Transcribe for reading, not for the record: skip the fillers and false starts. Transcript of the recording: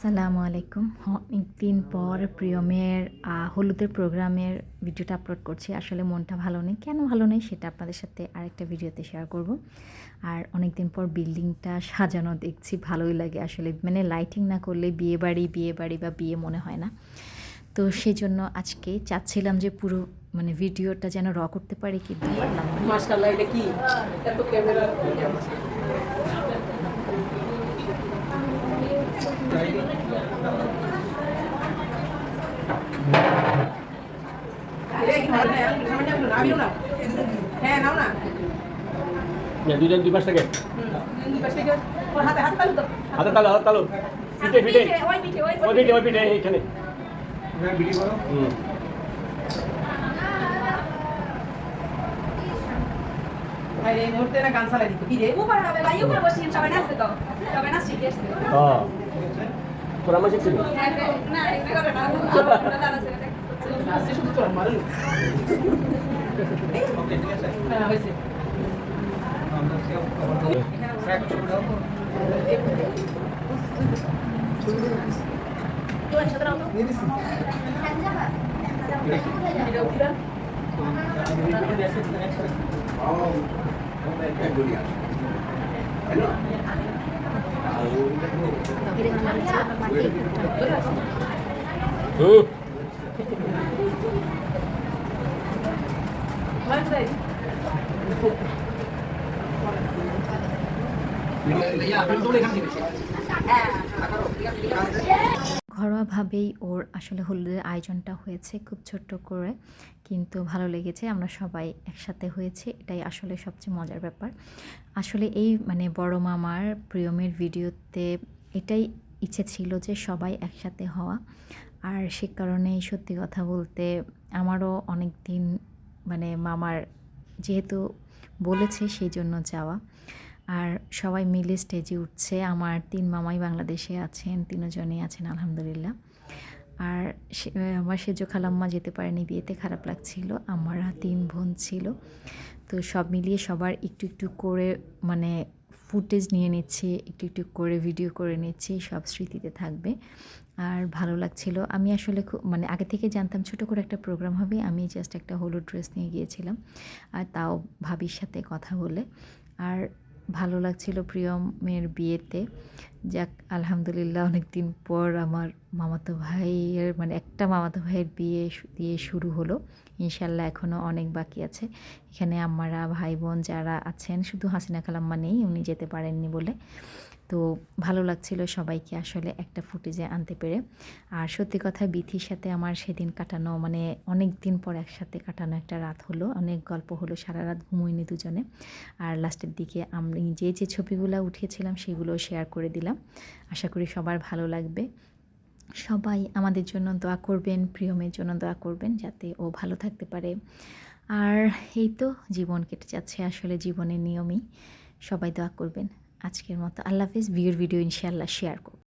সালামু আলাইকুম। অনেক দিন পর প্রিয়মের হলুদের প্রোগ্রামের ভিডিওটা আপলোড করছি। আসলে মনটা ভালো নেই। কেন ভালো নেই সেটা আপনাদের সাথে আরেকটা ভিডিওতে শেয়ার করব। আর অনেক দিন পর বিল্ডিংটা সাজানো দেখছি, ভালোই লাগে আসলে। মানে লাইটিং না করলে বিয়ে বাড়ি বা বিয়ে মনে হয় না। তো সেজন্য আজকে চাচ্ছিলাম যে পুরো মানে ভিডিওটা যেন করতে পারি, কিন্তু পারলাম না। মাশাআল্লাহ, এটা কি এত ক্যামেরা হ্যাঁ নাও না দুজন দুই পাশ থেকে দুই পাশ থেকে হাতে হাত তালু তো হাতে তালো পিঠে পিঠে ওই পিঠে ওই পিঠে এইখানে ভিডিও করো ভাই এই মুহূর্তে না গান চালাই দিতে কি রে উপর হবে ভাই উপর বসি সবাই নাচতে তো সবাই নাচ শিখে আসছে হ্যাঁ তোরা আমার শিখছিস না এটা করে না আমরা জানা আছে নাচতে শুধু তোরা মারু ওকে ঠিক আছে হ্যাঁ হইছে আমরা সেভ করব ট্র্যাক করে দাও তো আচ্ছা দাও তো নিয়ে দিছি এটা উঠা ঘরোয়াভাবেই ওর আসলে হলুদের আয়োজনটা হয়েছে, খুব ছোট্ট করে, কিন্তু ভালো লেগেছে। আমরা সবাই একসাথে হয়েছে, এটাই আসলে সবচেয়ে মজার ব্যাপার। আসলে এই মানে বড় মামার প্রিয়মের ভিডিওতে এটাই ইচ্ছে ছিল যে সবাই একসাথে হওয়া। আর সে কারণেই সত্যি কথা বলতে আমারও অনেক দিন মানে মামার যেহেতু বলেছে সেই জন্য যাওয়া। আর সবাই মিলে স্টেজে উঠছে। আমার 3 মামাই বাংলাদেশে আছেন, 3 জনই আছেন আলহামদুলিল্লাহ। আর আমার সেজো খালাম্মা যেতে পারেনি বিয়েতে, খারাপ লাগছিল। আমরা 3 বোন ছিল। তো সব মিলিয়ে সবার একটু একটু করে মানে ফুটেজ নিয়ে নিচ্ছি, একটু একটু করে ভিডিও করে নিচ্ছি, সব স্মৃতিতে থাকবে। আর ভালো লাগছিল। আমি আসলে খুব মানে আগে থেকে জানতাম ছোটো করে একটা প্রোগ্রাম হবে। আমি জাস্ট একটা হলুদ ড্রেস নিয়ে গিয়েছিলাম, আর তাও ভাবির সাথে কথা বলে। আর ভালো লাগছিল প্রিয়মের বিয়েতে। যাক আলহামদুলিল্লাহ, অনেক দিন পর আমার মামাতো ভাইয়ের মানে একটা মামাতো ভাইয়ের বিয়ে দিয়ে শুরু হলো। ইনশাল্লাহ এখনও অনেক বাকি আছে। এখানে আমারা ভাই বোন যারা আছেন, শুধু হাসিনা খালাম্মা নেই, উনি যেতে পারেননি বলে। তো ভালো লাগছিল সবাইকে আসলে একটা ফুটেজে আনতে পেরে। আর সত্যি কথা, বিথির সাথে আমার সেদিন কাটানো মানে অনেক দিন পর একসাথে কাটানো একটা রাত হলো, অনেক গল্প হলো, সারা রাত ঘুমোইনি দুজনে। আর লাস্টের দিকে আমি যে ছবিগুলো উঠিয়েছিলাম সেগুলো শেয়ার করে দিলাম। আশা করি সবার ভালো লাগবে। সবাই আমাদের জন্য দোয়া করবেন, প্রিয়মের জন্য দোয়া করবেন যাতে ও ভালো থাকতে পারে। আর এই তো জীবন কেটে যাচ্ছে, আসলে জীবনের নিয়মই। সবাই দোয়া করবেন। আজকের মতো আল্লাহ হাফিজ। ভিডিও ইনশাআল্লাহ শেয়ার করব।